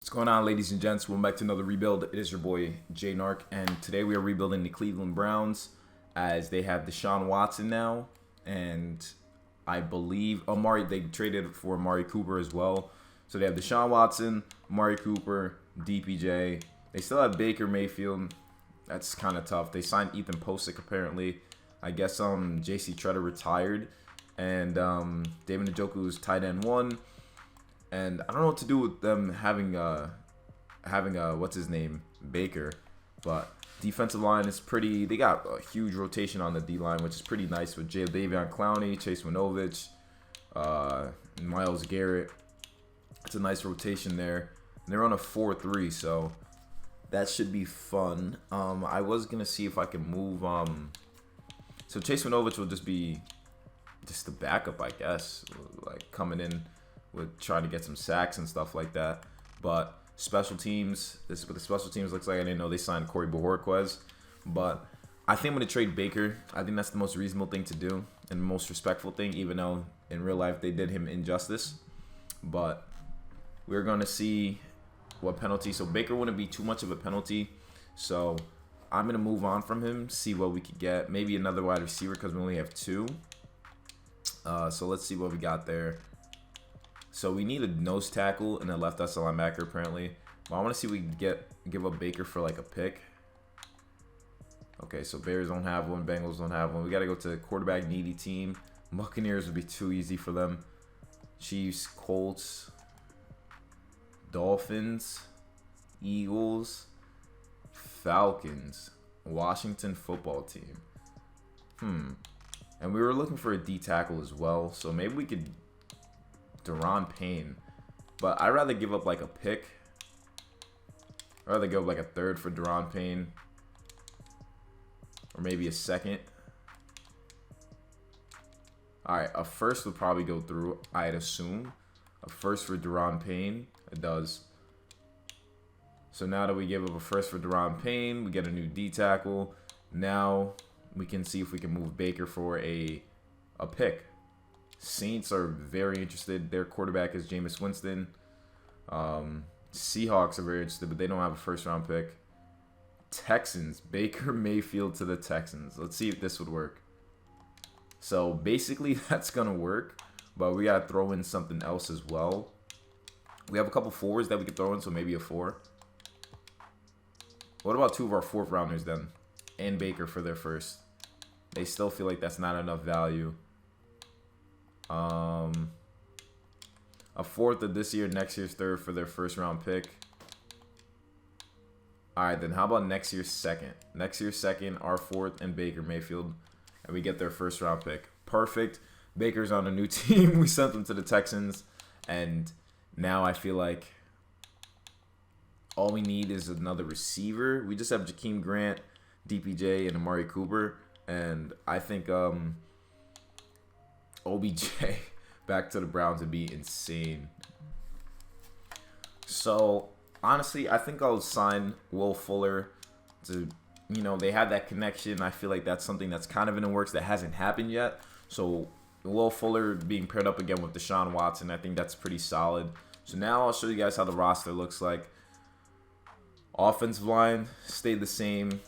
What's going on, ladies and gents? Welcome back to another rebuild. It is your boy Jaynarc, and today we are rebuilding the Cleveland Browns as they have Deshaun Watson now, and I believe they traded for Amari Cooper as well. So they have Deshaun Watson, Amari Cooper, DPJ. They still have Baker Mayfield. That's kind of tough. They signed Ethan Posick apparently. I guess J.C. Tretter retired, and David Njoku is tight end 1. And I don't know what to do with them having what's his name, Baker, but defensive line is pretty. They got a huge rotation on the D line, which is pretty nice with Davion Clowney, Chase Winovich, Myles Garrett. It's a nice rotation there. And they're on a 4-3, so that should be fun. I was gonna see if I can move. So Chase Winovich will just be the backup, I guess, like coming in with trying to get some sacks and stuff like that. But special teams, this is what the special teams looks like. I didn't know they signed Corey Bojorquez. But I think I'm going to trade Baker. I think that's the most reasonable thing to do and the most respectful thing, even though in real life they did him injustice. But we're going to see what penalty. So Baker wouldn't be too much of a penalty. So I'm going to move on from him, see what we could get. Maybe another wide receiver because we only have 2. So let's see what we got there. So we need a nose tackle and a left outside linebacker apparently. But I want to see if we can give up Baker for like a pick. Okay, so Bears don't have one, Bengals don't have one. We got to go to a quarterback needy team. Buccaneers would be too easy for them. Chiefs, Colts, Dolphins, Eagles, Falcons, Washington football team. And we were looking for a D tackle as well. So maybe we could Daron Payne, but I'd rather give up like a pick. I'd rather go like a 3rd for Daron Payne, or maybe a 2nd. All right, a 1st would probably go through. I'd assume a 1st for Daron Payne. It does. So now that we give up a 1st for Daron Payne, we get a new D tackle. Now we can see if we can move Baker for a pick. Saints are very interested. Their quarterback is Jameis Winston. Seahawks are very interested, but they don't have a 1st-round pick. Texans, Baker Mayfield to the Texans. Let's see if this would work. So basically that's going to work, but we got to throw in something else as well. We have a couple 4s that we could throw in, so maybe a 4. What about 2 of our 4th-rounders then? And Baker for their 1st. They still feel like that's not enough value. A 4th of this year, next year's 3rd for their 1st-round pick. All right, then how about next year's 2nd? Next year's 2nd, our 4th, and Baker Mayfield, and we get their 1st-round pick. Perfect. Baker's on a new team. We sent them to the Texans, and now I feel like all we need is another receiver. We just have Jakeem Grant, DPJ, and Amari Cooper, and I think OBJ back to the Browns would be insane. So honestly, I think I'll sign Will Fuller to, they have that connection. I feel like that's something that's kind of in the works that hasn't happened yet. So Will Fuller being paired up again with Deshaun Watson, I think that's pretty solid. So now I'll show you guys how the roster looks like. Offensive line stayed the same.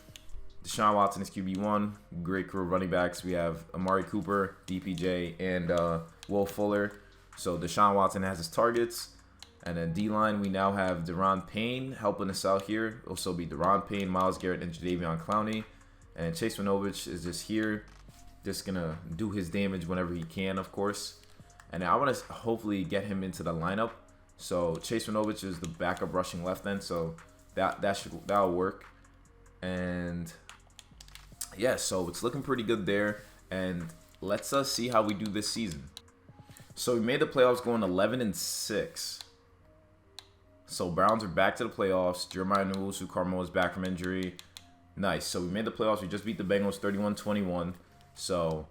Deshaun Watson is QB1. Great crew of running backs. We have Amari Cooper, DPJ, and Will Fuller. So Deshaun Watson has his targets. And then D-line, we now have Daron Payne helping us out here. Also be Daron Payne, Myles Garrett, and Jadeveon Clowney. And Chase Winovich is just here. Just going to do his damage whenever he can, of course. And I want to hopefully get him into the lineup. So Chase Winovich is the backup rushing left end. So that'll work. And yeah, so it's looking pretty good there, and let's see how we do this season. So we made the playoffs going 11-6. So Browns are back to the playoffs. Jeremiah Owusu-Koramoah is back from injury. Nice. So we made the playoffs. We just beat the Bengals 31-21. So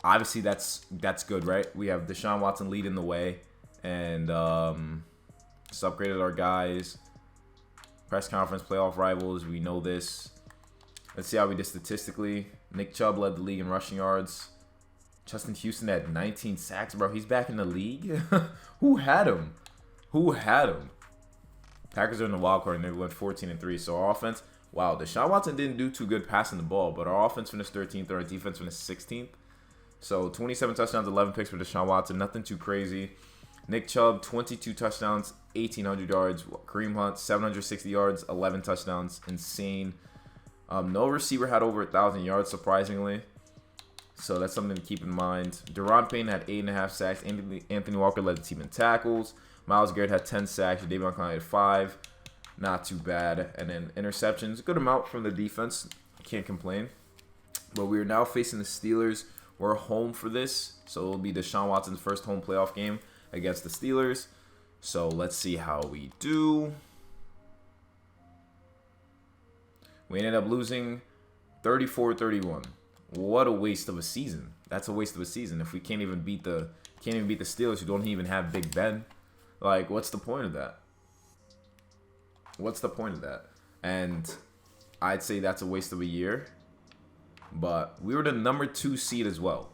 obviously that's good, right? We have Deshaun Watson leading the way, and just upgraded our guys. Press conference playoff rivals. We know this. Let's see how we did statistically. Nick Chubb led the league in rushing yards. Justin Houston had 19 sacks, bro. He's back in the league. Who had him? Packers are in the wild card and they went 14-3. So our offense, wow, Deshaun Watson didn't do too good passing the ball, but our offense finished 13th, our defense finished 16th. So 27 touchdowns, 11 picks for Deshaun Watson, nothing too crazy. Nick Chubb, 22 touchdowns, 1,800 yards. Kareem Hunt, 760 yards, 11 touchdowns, insane. No receiver had over 1,000 yards, surprisingly. So that's something to keep in mind. Deron Payne had 8.5 sacks. Anthony Walker led the team in tackles. Myles Garrett had 10 sacks. Davion Clowney had 5. Not too bad. And then interceptions, good amount from the defense. Can't complain. But we are now facing the Steelers. We're home for this. So it will be Deshaun Watson's first home playoff game against the Steelers. So let's see how we do. We ended up losing 34-31. What a waste of a season. That's a waste of a season. If we can't even beat the Steelers, who don't even have Big Ben. Like, what's the point of that? What's the point of that? And I'd say that's a waste of a year. But we were the number 2 seed as well.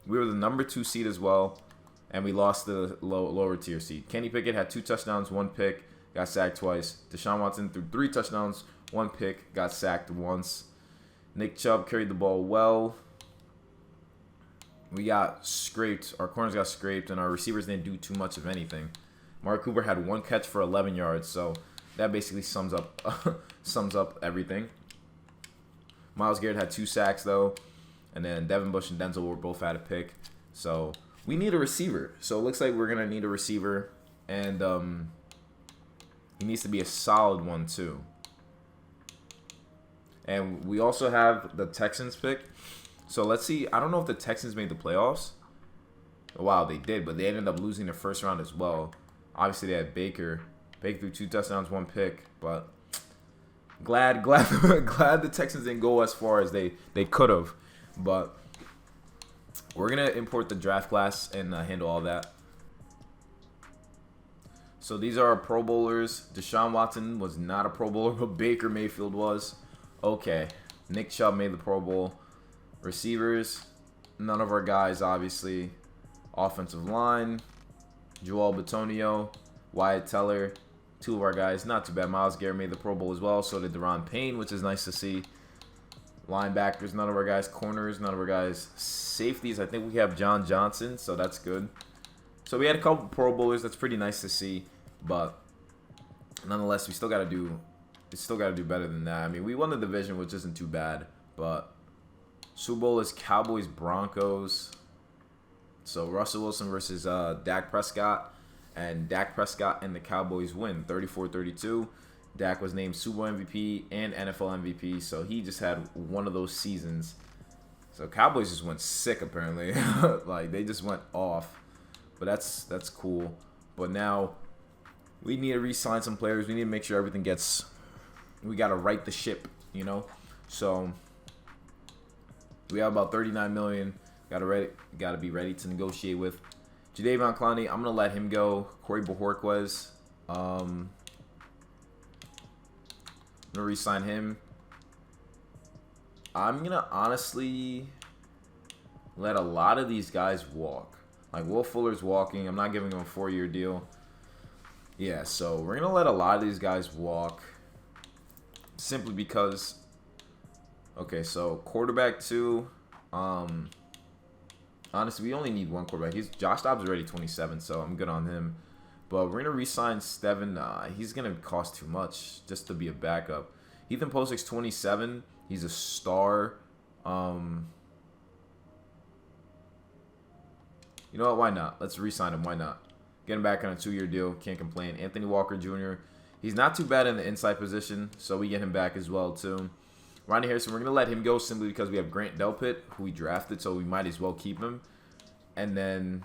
We were the number 2 seed as well. And we lost the lower tier seed. Kenny Pickett had 2 touchdowns, 1 pick, got sacked twice. Deshaun Watson threw 3 touchdowns, 1 pick, got sacked once. Nick Chubb carried the ball well. We got scraped. Our corners got scraped, and our receivers didn't do too much of anything. Mark Cooper had 1 catch for 11 yards, so that basically sums up everything. Myles Garrett had 2 sacks, though. And then Devin Bush and Denzel were both at a pick. So we need a receiver. So it looks like we're going to need a receiver. And he needs to be a solid one, too. And we also have the Texans pick. So let's see. I don't know if the Texans made the playoffs. Wow, they did. But they ended up losing the first round as well. Obviously, they had Baker. Baker threw 2 touchdowns, 1 pick. But glad the Texans didn't go as far as they could have. But we're going to import the draft class and handle all that. So these are our Pro Bowlers. Deshaun Watson was not a Pro Bowler, but Baker Mayfield was. Okay. Nick Chubb made the Pro Bowl. Receivers, none of our guys, obviously. Offensive line, Joel Bitonio, Wyatt Teller, 2 of our guys. Not too bad. Myles Garrett made the Pro Bowl as well. So did Deron Payne, which is nice to see. Linebackers, none of our guys. Corners, none of our guys. Safeties, I think we have John Johnson, so that's good. So we had a couple Pro Bowlers. That's pretty nice to see. But nonetheless, we still got to do better than that. I mean, we won the division, which isn't too bad. But Super Bowl is Cowboys Broncos. So Russell Wilson versus Dak Prescott. And Dak Prescott and the Cowboys win 34-32. Dak was named Super Bowl MVP and NFL MVP, so he just had one of those seasons. So Cowboys just went sick, apparently. Like, they just went off. But that's cool. But now we need to re-sign some players. We need to make sure everything gets... We got to right the ship, you know? So we have about $39 million. Got to be ready to negotiate with. Jadeveon Clowney, I'm going to let him go. Corey Bojorquez, I'm going to re-sign him. I'm going to honestly let a lot of these guys walk. Like, Will Fuller's walking. I'm not giving him a 4-year deal. Yeah, so we're going to let a lot of these guys walk. Simply because... Okay, so quarterback 2. Honestly, we only need 1 quarterback. Josh Dobbs is already 27, so I'm good on him. But we're going to re-sign Steven. He's going to cost too much just to be a backup. Ethan Posic's 27. He's a star. You know what? Why not? Let's re-sign him. Why not? Get him back on a 2-year deal. Can't complain. Anthony Walker Jr. He's not too bad in the inside position, so we get him back as well, too. Ronnie Harrison, we're going to let him go simply because we have Grant Delpit, who we drafted, so we might as well keep him. And then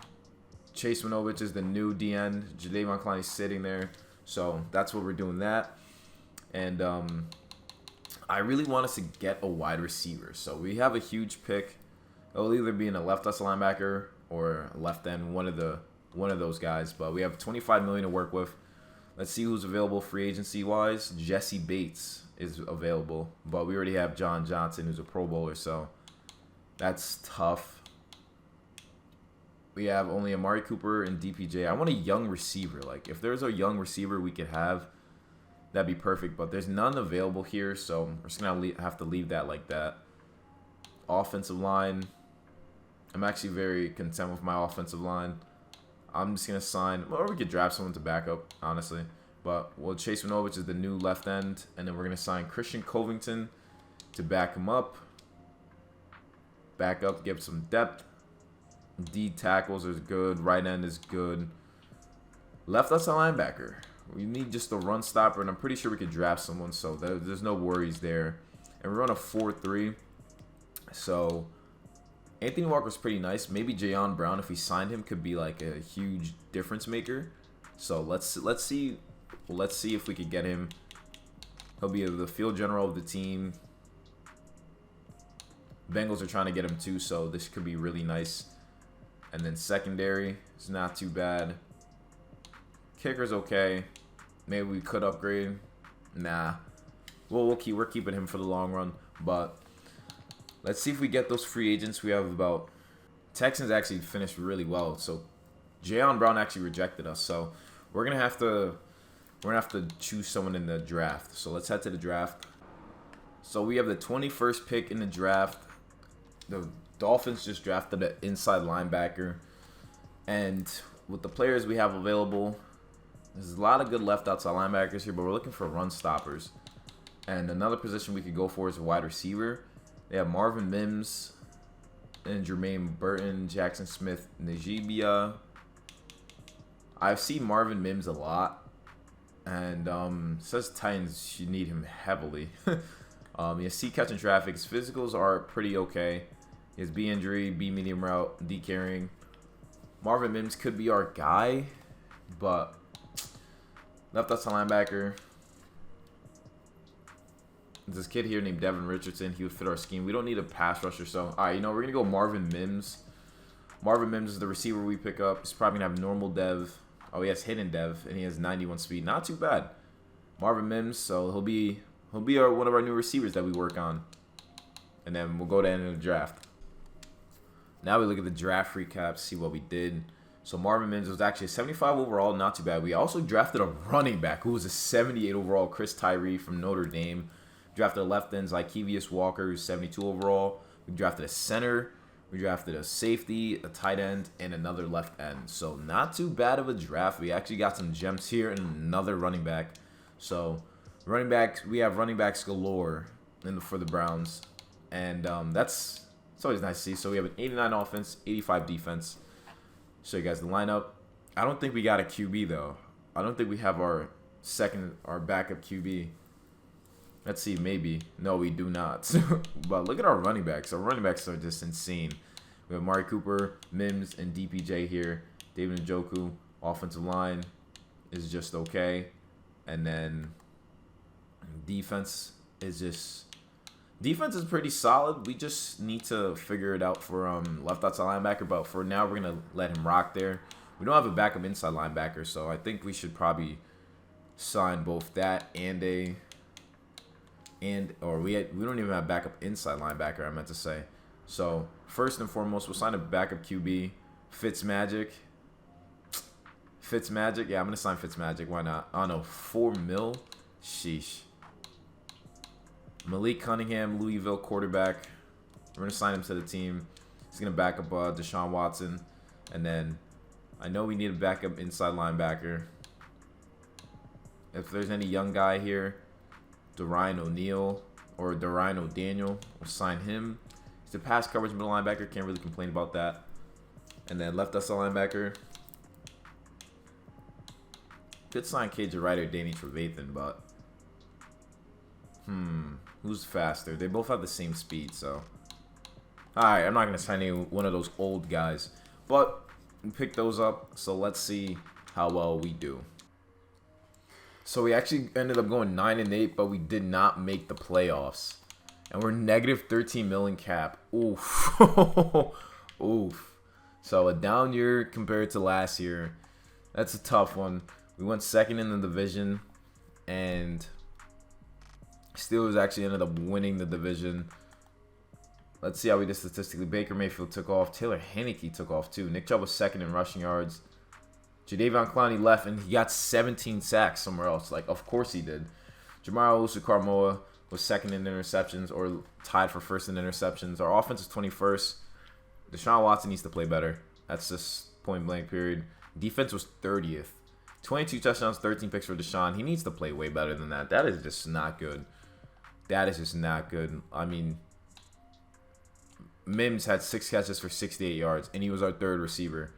Chase Winovich is the new DN. Jadeveon Clowney's sitting there. So that's what we're doing that. And I really want us to get a wide receiver. So we have a huge pick. It'll either be in a left us linebacker or a left end, one of those guys. But we have $25 million to work with. Let's see who's available free agency wise. Jesse Bates is available, but we already have John Johnson, who's a Pro Bowler, so that's tough. we have only Amari Cooper and DPJ. I want a young receiver. Like, if there's a young receiver we could have, that'd be perfect. But there's none available here, so we're just going to have to leave that like that. Offensive line. I'm actually very content with my offensive line. I'm just going to sign, or we could draft someone to back up, honestly. But, well, Chase Winovich is the new left end. And then we're going to sign Christian Covington to back him up. Back up, give some depth. D tackles is good. Right end is good. Left outside linebacker. We need just a run stopper, and I'm pretty sure we could draft someone, so there's no worries there. And we run a 4-3. So Anthony Walker's pretty nice. Maybe Jayon Brown, if we signed him, could be like a huge difference maker. So let's see if we could get him. He'll be the field general of the team. Bengals are trying to get him too, so this could be really nice. And then secondary is not too bad. Kicker's okay. Maybe we could upgrade. Nah. Well, we're keeping him for the long run. But let's see if we get those free agents. We have about Texans actually finished really well. So Jayon Brown actually rejected us. So we're gonna have to choose someone in the draft. So let's head to the draft. So we have the 21st pick in the draft. The Dolphins just drafted an inside linebacker. And with the players we have available, there's a lot of good left outside linebackers here, but we're looking for run stoppers. And another position we could go for is a wide receiver. They have Marvin Mims and Jermaine Burton, Jackson Smith, Najibia. I've seen Marvin Mims a lot. And says Titans should need him heavily. He has C catching traffic. His physicals are pretty okay. He has B injury, B medium route, D carrying. Marvin Mims could be our guy, but left outside linebacker. This kid here named Devin Richardson. He would fit our scheme. We don't need a pass rusher, so all right. We're gonna go Marvin Mims. Marvin Mims is the receiver we pick up. He's probably gonna have normal dev. Oh, he has hidden dev, and he has 91 speed. Not too bad. Marvin Mims, so he'll be one of our new receivers that we work on. And then we'll go to the end of the draft. Now we look at the draft recap, see what we did. So Marvin Mims was actually a 75 overall, not too bad. We also drafted a running back who was a 78 overall, Chris Tyree from Notre Dame. Drafted a left end, Zykevious Walker, who's 72 overall. We drafted a center. We drafted a safety, a tight end, and another left end. So not too bad of a draft. We actually got some gems here and another running back. So running backs, we have running backs galore for the Browns. And it's always nice to see. So we have an 89 offense, 85 defense. Show you guys the lineup. I don't think we got a QB, though. I don't think we have our backup QB. Let's see, maybe. No, we do not. But look at our running backs. Our running backs are just insane. We have Amari Cooper, Mims, and DPJ here. David Njoku. Offensive line is just okay. And then defense is pretty solid. We just need to figure it out for left outside linebacker. But for now, we're going to let him rock there. We don't have a backup inside linebacker, so I think we should probably sign both that and we don't even have backup inside linebacker, I meant to say. So first and foremost, we'll sign a backup QB. Fitzmagic. Yeah, I'm gonna sign Fitzmagic. Why not? I don't know, $4 million. Sheesh. Malik Cunningham, Louisville quarterback. We're gonna sign him to the team. He's gonna back up Deshaun Watson, and then I know we need a backup inside linebacker. If there's any young guy here, Darian O'Neal or Darian O'Daniel, we'll sign him. He's a pass coverage middle linebacker. Can't really complain about that. And then left outside linebacker. Could sign KJ Wright or Danny Trevathan, but who's faster? They both have the same speed, so alright, I'm not gonna sign any one of those old guys. But we picked those up, so let's see how well we do. So we actually ended up going 9-8, but we did not make the playoffs. And we're negative 13 million cap. Oof. Oof. So a down year compared to last year. That's a tough one. We went second in the division. And Steelers actually ended up winning the division. Let's see how we did statistically. Baker Mayfield took off. Taylor Heinicke took off too. Nick Chubb was second in rushing yards. Jadeveon Clowney left, and he got 17 sacks somewhere else. Like, of course he did. Jamar Owusu-Koramoah was second in interceptions, or tied for first in interceptions. Our offense is 21st. Deshaun Watson needs to play better. That's just point blank period. Defense was 30th. 22 touchdowns, 13 picks for Deshaun. He needs to play way better than that. That is just not good. That is just not good. I mean, Mims had 6 catches for 68 yards, and he was our third receiver.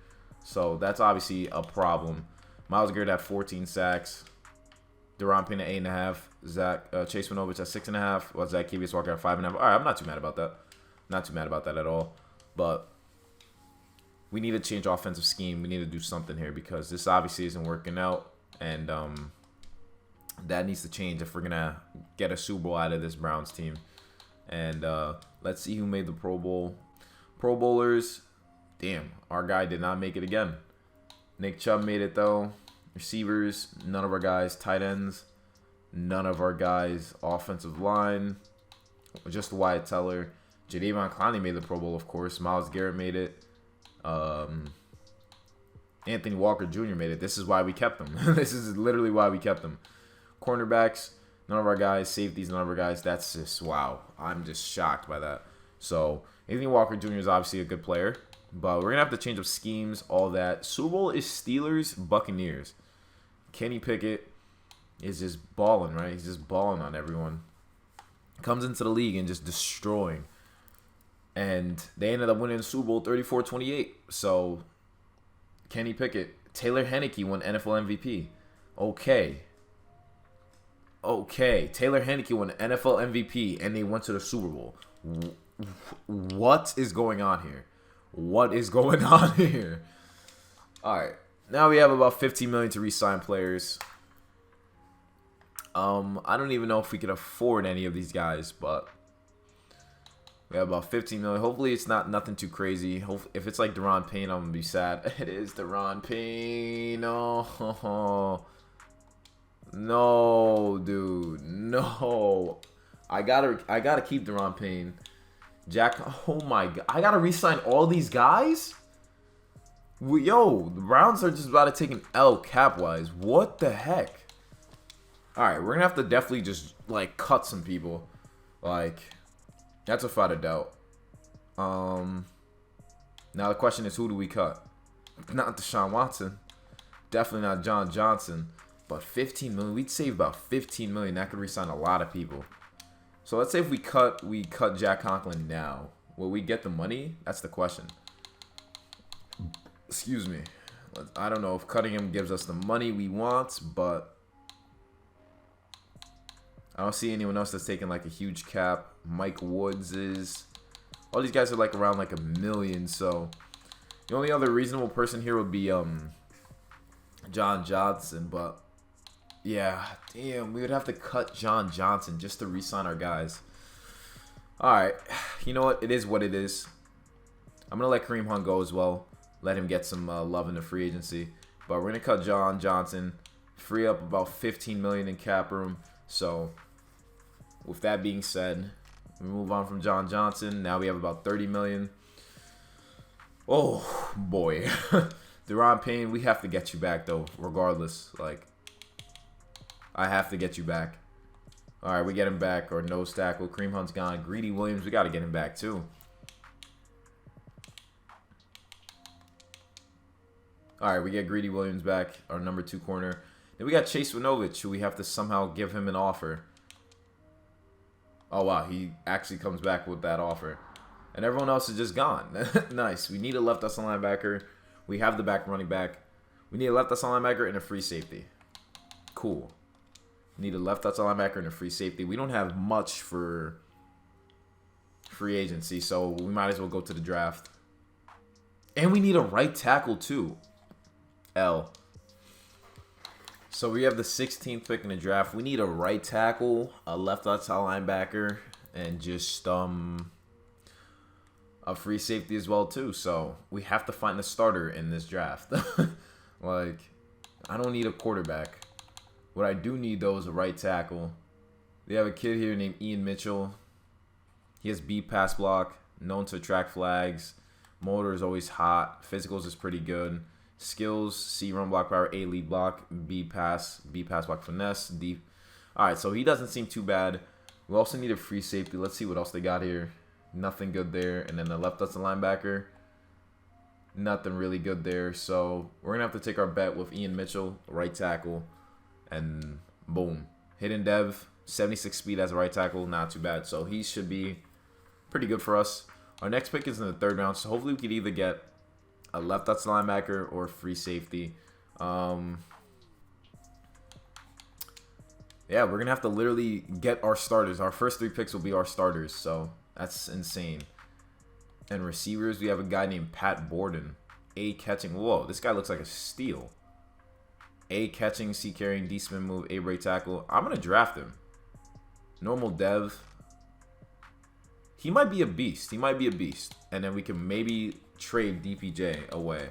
So that's obviously a problem. Myles Garrett had 14 sacks. Deron Payne at 8.5. Chase Winovich at 6.5. Well, Zach Kevius Walker at 5.5. All right, I'm not too mad about that. Not too mad about that at all. But we need to change offensive scheme. We need to do something here because this obviously isn't working out. And that needs to change if we're going to get a Super Bowl out of this Browns team. And let's see who made the Pro Bowl. Pro Bowlers. Damn, our guy did not make it again. Nick Chubb made it, though. Receivers, none of our guys. Tight ends, none of our guys. Offensive line, just Wyatt Teller. Jadeveon Clowney made the Pro Bowl, of course. Myles Garrett made it. Anthony Walker Jr. made it. This is why we kept him. This is literally why we kept him. Cornerbacks, none of our guys. Safeties, none of our guys. That's just, wow. I'm just shocked by that. So, Anthony Walker Jr. is obviously a good player. But we're going to have to change up schemes, all that. Super Bowl is Steelers, Buccaneers. Kenny Pickett is just balling, right? He's just balling on everyone. Comes into the league and just destroying. And they ended up winning the Super Bowl 34-28. So, Kenny Pickett. Taylor Heinicke won NFL MVP. Okay. Taylor Heinicke won NFL MVP, and they went to the Super Bowl. What is going on here? What is going on here? All right. Now we have about $15 million to re-sign players. I don't even know if we could afford any of these guys, but we have about $15 million. Hopefully it's not nothing too crazy. If it's like Deron Payne, I'm gonna be sad. It is Deron Payne. No, no, dude, no. I gotta keep Deron Payne. Jack, oh my God. I got to re-sign all these guys? Yo, the Browns are just about to take an L cap-wise. What the heck? All right, we're going to have to definitely just, like, cut some people. Like, that's without a doubt. Now the question is, who do we cut? Not Deshaun Watson. Definitely not John Johnson. But $15 million. We'd save about $15 million. That could re-sign a lot of people. So let's say if we cut Jack Conklin now. Will we get the money? That's the question. Excuse me. I don't know if cutting him gives us the money we want, but I don't see anyone else that's taking like a huge cap. Mike Woods is. All these guys are like around like $1 million. So the only other reasonable person here would be John Johnson, but. Yeah, damn, we would have to cut John Johnson just to re-sign our guys. All right, you know what? It is what it is. I'm going to let Kareem Hunt go as well. Let him get some love in the free agency. But we're going to cut John Johnson, free up about $15 million in cap room. So, with that being said, we move on from John Johnson. Now we have about $30 million. Oh, boy. Deron Payne, we have to get you back, though, regardless. Like, I have to get you back. All right, we get him back. Or nose tackle. Kareem Hunt's gone. Greedy Williams, we got to get him back too. All right, we get Greedy Williams back, our number 2 corner. Then we got Chase Winovich, who we have to somehow give him an offer. Oh, wow, he actually comes back with that offer. And everyone else is just gone. Nice. We need a left outside linebacker. We have the back running back. We need a left outside linebacker and a free safety. Cool. Need a left outside linebacker and a free safety. We don't have much for free agency, so we might as well go to the draft. And we need a right tackle, too. L. So we have the 16th pick in the draft. We need a right tackle, a left outside linebacker, and just a free safety as well, too. So we have to find a starter in this draft. Like, I don't need a quarterback. What I do need, though, is a right tackle. They have a kid here named Ian Mitchell. He has B pass block. known to attract flags. Motor is always hot. Physicals is pretty good. Skills, C, run block power, A, lead block, B, pass block finesse, D. All right, so he doesn't seem too bad. We also need a free safety. Let's see what else they got here. Nothing good there. And then the left outside linebacker. Nothing really good there. So we're going to have to take our bet with Ian Mitchell, right tackle. And boom. Hidden Dev, 76 speed as a right tackle. Not too bad. So he should be pretty good for us. Our next pick is in the 3rd round. So hopefully we could either get a left outside linebacker or free safety. Yeah, we're going to have to literally get our starters. Our first 3 picks will be our starters. So that's insane. And receivers, we have a guy named Pat Borden. A, catching. Whoa, this guy looks like a steal. A, catching, C, carrying, D, spin move, A, break tackle. I'm going to draft him. Normal dev. He might be a beast. He might be a beast. And then we can maybe trade DPJ away.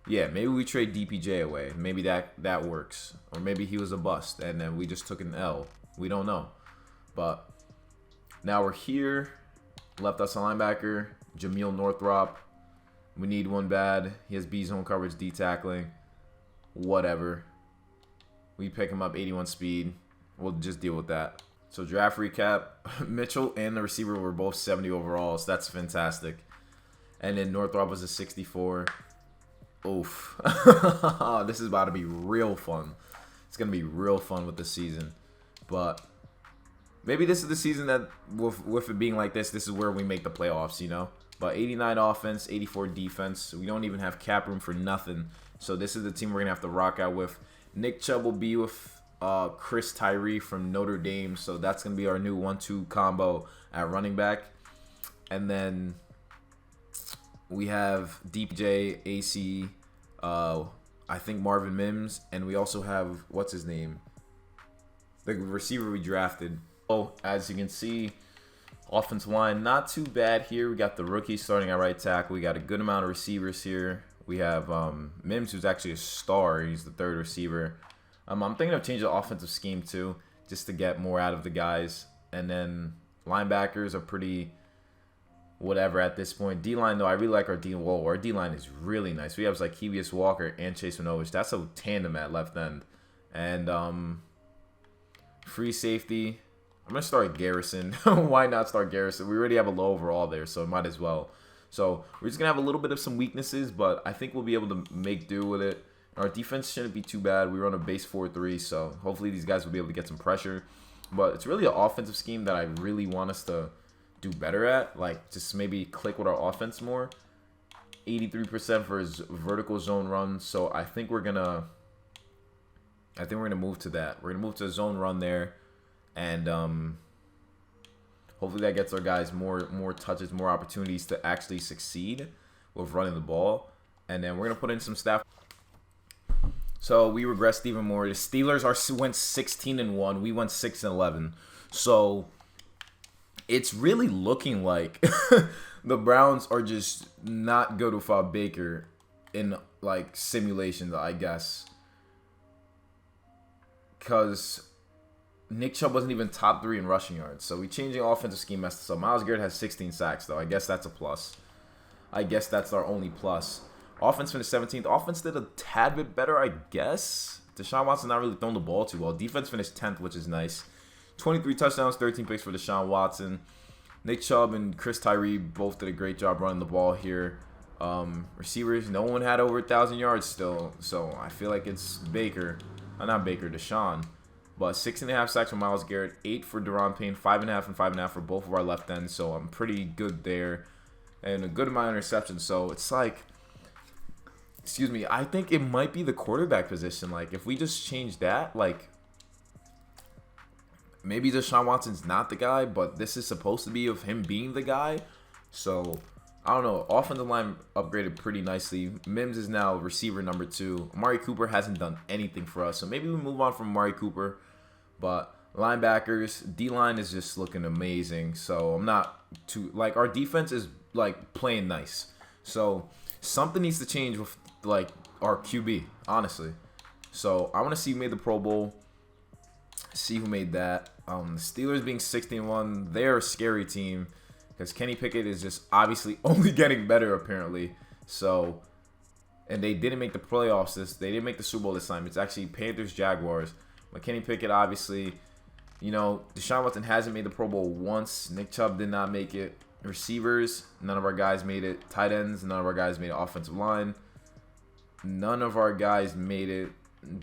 Yeah, maybe we trade DPJ away. Maybe that works. Or maybe he was a bust and then we just took an L. We don't know. But now we're here. Left outside linebacker, Jameel Northrop. We need one bad. He has B zone coverage, D tackling. Whatever. We pick him up 81 speed. We'll just deal with that. So draft recap. Mitchell and the receiver were both 70 overall, so that's fantastic. And then Northrop was a 64. Oof. This is about to be real fun. It's going to be real fun with the season. But maybe this is the season that, with it being like this is where we make the playoffs, you know? But 89 offense, 84 defense. We don't even have cap room for nothing. So this is the team we're going to have to rock out with. Nick Chubb will be with Chris Tyree from Notre Dame. So that's going to be our new 1-2 combo at running back. And then we have DPJ, AC, I think Marvin Mims. And we also have, what's his name? The receiver we drafted. Oh, as you can see, offensive line not too bad here. We got the rookie starting at right tackle. We got a good amount of receivers here. We have Mims, who's actually a star. He's the 3rd receiver. I'm thinking of changing the offensive scheme too, just to get more out of the guys. And then linebackers are pretty whatever at this point. D-line, though, I really like our D-line. Whoa, our D-line is really nice. We have Zykevious Walker and Chase Winovich. That's a tandem at left end. And free safety, I'm going to start Garrison. Why not start Garrison? We already have a low overall there, so might as well. So we're just going to have a little bit of some weaknesses, but I think we'll be able to make do with it. Our defense shouldn't be too bad. We run a base 4-3, so hopefully these guys will be able to get some pressure. But it's really an offensive scheme that I really want us to do better at. Like, just maybe click with our offense more. 83% for his vertical zone run, so I think we're going to move to that. We're going to move to a zone run there. And hopefully that gets our guys more touches, more opportunities to actually succeed with running the ball. And then we're going to put in some staff. So we regressed even more. The Steelers went 16-1. We went 6-11. So it's really looking like the Browns are just not good without Baker in like simulations, I guess. Because Nick Chubb wasn't even top 3 in rushing yards. So we changing offensive scheme messed us up. Myles Garrett has 16 sacks, though. I guess that's a plus. I guess that's our only plus. Offense finished 17th. Offense did a tad bit better, I guess. Deshaun Watson not really throwing the ball too well. Defense finished 10th, which is nice. 23 touchdowns, 13 picks for Deshaun Watson. Nick Chubb and Chris Tyree both did a great job running the ball here. Receivers, no one had over 1,000 yards still. So I feel like it's Baker. Not Baker, Deshaun. But 6.5 sacks for Myles Garrett, 8 for Daron Payne, 5.5 and 5.5 for both of our left ends. So I'm pretty good there. And a good amount of interceptions. So it's like, excuse me, I think it might be the quarterback position. Like, if we just change that, like, maybe Deshaun Watson's not the guy, but this is supposed to be of him being the guy. So, I don't know. Offensive line upgraded pretty nicely. Mims is now receiver number 2. Amari Cooper hasn't done anything for us. So, maybe we move on from Amari Cooper. But linebackers, D-line is just looking amazing. So, I'm not too, like, our defense is, like, playing nice. So, something needs to change with, like, our QB, honestly. So, I want to see who made the Pro Bowl. See who made that. The Steelers being 16-1, they're a scary team. because Kenny Pickett is just obviously only getting better apparently. So, and they didn't make the playoffs they didn't make the Super Bowl this time. It's actually Panthers Jaguars. But Kenny Pickett obviously, you know, Deshaun Watson hasn't made the Pro Bowl once. Nick Chubb did not make it. Receivers, none of our guys made it. Tight ends, none of our guys made it. Offensive line, none of our guys made it.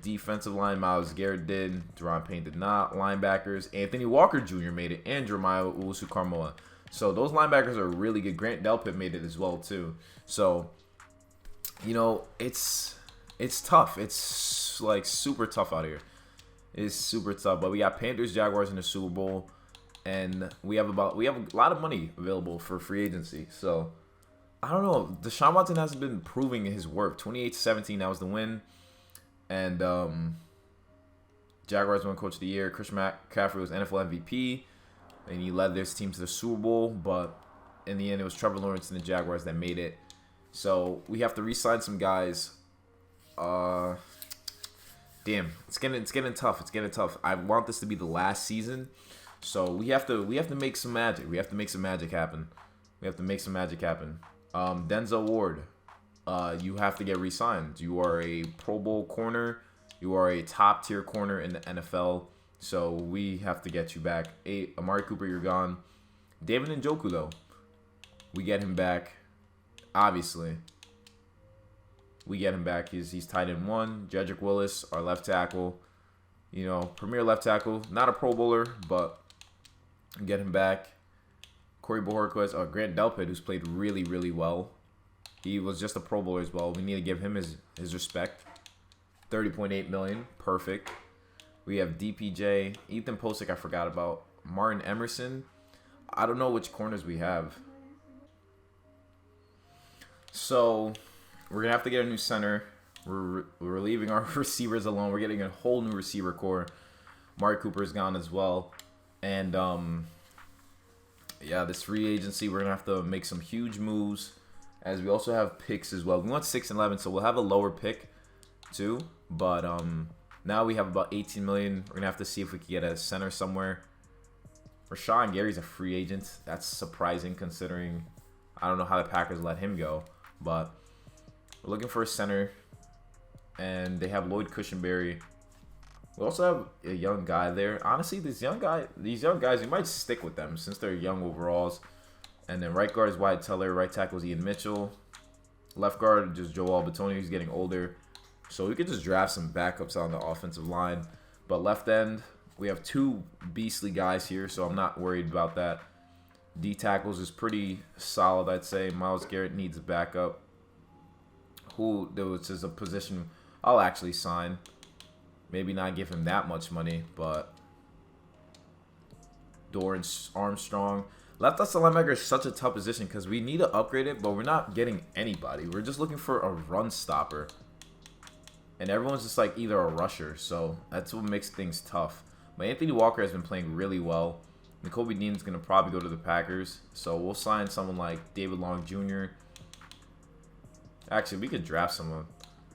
Defensive line, Myles Garrett did. Deron Payne did not. Linebackers, Anthony Walker Jr. made it. And Jeremiah Owusu-Koramoah. So those linebackers are really good. Grant Delpit made it as well too. So, you know, it's tough. It's like super tough out here. It's super tough. But we got Panthers, Jaguars in the Super Bowl. And we have a lot of money available for free agency. So, I don't know. Deshaun Watson hasn't been proving his work. 28-17, that was the win. And Jaguars won Coach of the Year. Christian McCaffrey was NFL MVP. And he led this team to the Super Bowl. But in the end, it was Trevor Lawrence and the Jaguars that made it. So, we have to re-sign some guys. Damn, it's getting tough. It's getting tough. I want this to be the last season. So we have to make some magic. We have to make some magic happen. Denzel Ward, you have to get re-signed. You are a Pro Bowl corner. You are a top tier corner in the NFL. So we have to get you back. Amari Cooper, you're gone. David Njoku though, we get him back. Obviously, we get him back. He's tight end 1. Jedrick Willis, our left tackle. You know, premier left tackle. Not a Pro Bowler, but get him back. Corey Bojorquez, Grant Delpit, who's played really, really well. He was just a Pro Bowler as well. We need to give him his respect. $30.8 million, perfect. We have DPJ, Ethan Posick, I forgot about. Martin Emerson. I don't know which corners we have. So we're gonna have to get a new center. We're leaving our receivers alone. We're getting a whole new receiver core. Mark Cooper is gone as well. And, yeah, this free agency, we're going to have to make some huge moves, as we also have picks as well. We want 6-11, so we'll have a lower pick, too. But now we have about $18 million. We're going to have to see if we can get a center somewhere. Rashawn Gary's a free agent. That's surprising, considering I don't know how the Packers let him go. But we're looking for a center, and they have Lloyd Cushenberry. We also have a young guy there. Honestly, these young guys, we might stick with them since they're young overalls. And then right guard is Wyatt Teller. Right tackle is Ian Mitchell. Left guard is Joel Bitonio. He's getting older. So we could just draft some backups on the offensive line. But left end, we have 2 beastly guys here, so I'm not worried about that. D tackles is pretty solid, I'd say. Myles Garrett needs a backup. This is a position I'll actually sign. Maybe not give him that much money, but Dorrance Armstrong. Left outside linebacker is such a tough position because we need to upgrade it, but we're not getting anybody. We're just looking for a run stopper. And everyone's just like either a rusher, so that's what makes things tough. But Anthony Walker has been playing really well. Nakobe Dean's going to probably go to the Packers, so we'll sign someone like David Long Jr. Actually, we could draft someone.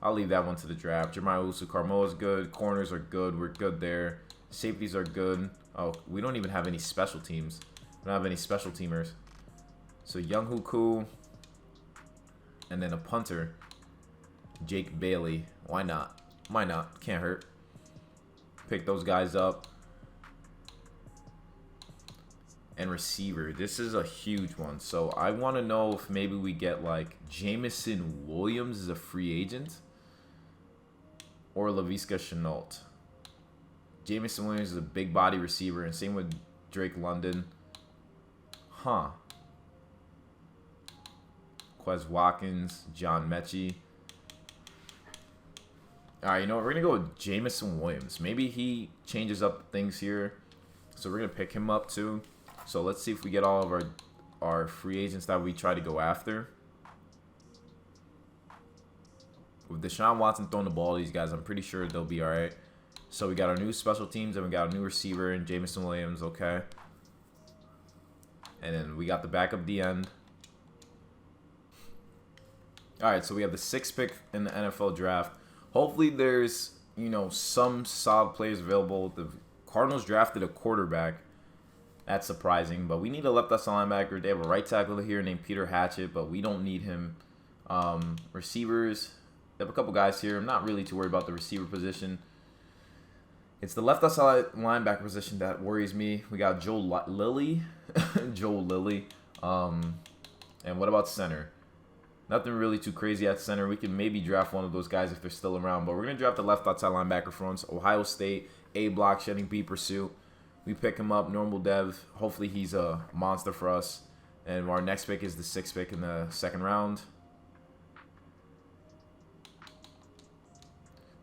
I'll leave that one to the draft. Jeremiah Owusu-Koramoah is good. Corners are good. We're good there. Safeties are good. Oh, we don't even have any special teams. We don't have any special teamers. So Younghoe Koo. And then a punter. Jake Bailey. Why not? Why not? Can't hurt. Pick those guys up. And receiver. This is a huge one. So I want to know if maybe we get like Jameson Williams as a free agent. Or Laviska Shenault. Jameson Williams is a big body receiver, and same with Drake London. Huh. Quez Watkins, John Mechie. Alright, you know what? We're going to go with Jameson Williams. Maybe he changes up things here. So we're going to pick him up too. So let's see if we get all of our free agents that we try to go after. With Deshaun Watson throwing the ball to these guys, I'm pretty sure they'll be all right. So we got our new special teams, and we got a new receiver in Jameson Williams, okay. And then we got the backup D end. All right, so we have the 6th pick in the NFL draft. Hopefully there's, you know, some solid players available. The Cardinals drafted a quarterback, That's surprising, but we need a left outside linebacker. They have a right tackle here named Peter Hatchett, but we don't need him. Receivers, they have a couple guys here. I'm not really too worried about the receiver position. It's the left outside linebacker position that worries me. We got Joe Lilly. Joe Lilly. And what about center? Nothing really too crazy at center. We can maybe draft one of those guys if they're still around. But we're going to draft the left outside linebacker for us. Ohio State, A block, shedding B pursuit. We pick him up, normal dev. Hopefully he's a monster for us. And our next pick is the 6th pick in the 2nd round.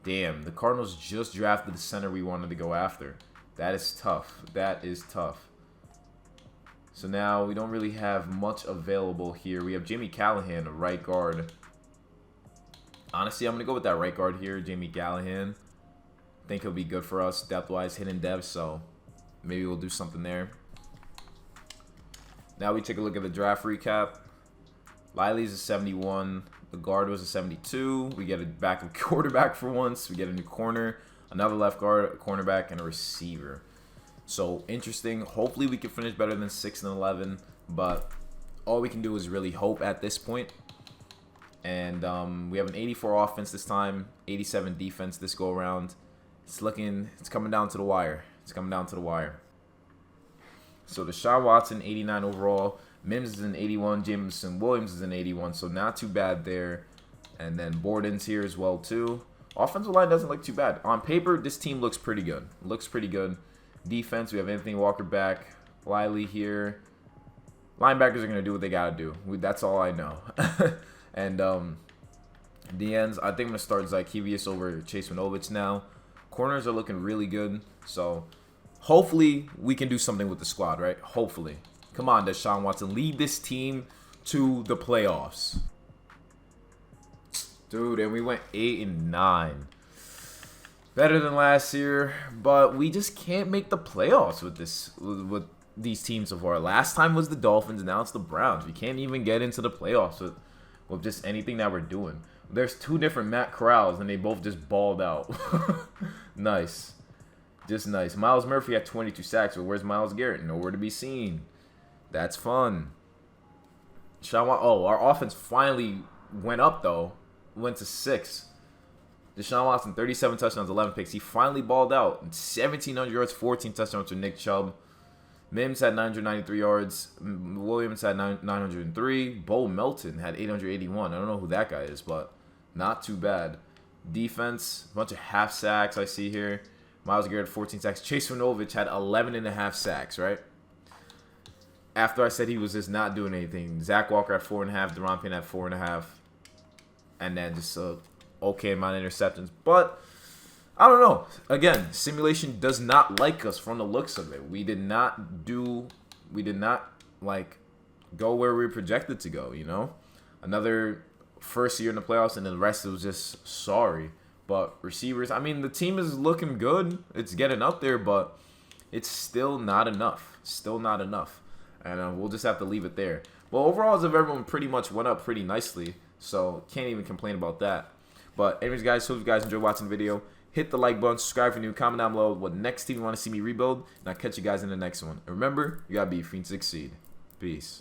Damn, the Cardinals just drafted the center we wanted to go after. That is tough. That is tough. So now we don't really have much available here. We have Jamie Callahan, a right guard. Honestly, I'm going to go with that right guard here, Jamie Callahan. I think he'll be good for us depth-wise, hidden depth, so maybe we'll do something there. Now we take a look at the draft recap. Liley's a 71. The guard was a 72. We get a backup quarterback for once. We get a new corner, another left guard, a cornerback, and a receiver. So, interesting. Hopefully, we can finish better than 6 and 11. But all we can do is really hope at this point. And we have an 84 offense this time, 87 defense this go around. It's coming down to the wire. It's coming down to the wire. So, DESHAUN Watson, 89 overall. Mims is an 81. Jameson Williams is an 81. So, not too bad there. And then Borden's here as well, too. Offensive line doesn't look too bad. On paper, this team looks pretty good. Looks pretty good. Defense, we have Anthony Walker back. Liley here. Linebackers are going to do what they got to do. That's all I know. And the ends, I think I'm going to start Zykevius over Chase Winovich now. Corners are looking really good. So, hopefully, we can do something with the squad, right? Hopefully. Come on, DESHAUN Watson. Lead this team to the playoffs. Dude, and we went 8 and 9. Better than last year, but we just can't make the playoffs with these teams so far. Last time was the Dolphins, and now it's the Browns. We can't even get into the playoffs with just anything that we're doing. There's 2 different Matt Corrals, and they both just balled out. Nice. Just nice. Myles Murphy had 22 sacks, but where's Myles Garrett? Nowhere to be seen. That's fun. Our offense finally went up, though. Went to 6. DESHAUN Watson, 37 touchdowns, 11 picks. He finally balled out. 1,700 yards, 14 touchdowns to Nick Chubb. Mims had 993 yards. Williams had 903. Bo Melton had 881. I don't know who that guy is, but not too bad. Defense, a bunch of half sacks I see here. Myles Garrett, 14 sacks. Chase Winovich had 11.5 sacks, right? After I said he was just not doing anything. Zach Walker at 4.5. Deron Payne at 4.5. And then just okay amount of interceptions. But I don't know. Again, simulation does not like us from the looks of it. We did not like go where we were projected to go, you know? Another first year in the playoffs, and then the rest was just sorry. But receivers, I mean, the team is looking good. It's getting up there, but it's still not enough. Still not enough. And we'll just have to leave it there. Well, overall, as if everyone pretty much went up pretty nicely. So, can't even complain about that. But anyways, guys, hope you guys enjoyed watching the video. Hit the like button, subscribe if you're new, comment down below what next team you want to see me rebuild. And I'll catch you guys in the next one. And remember, you got to be free to succeed. Peace.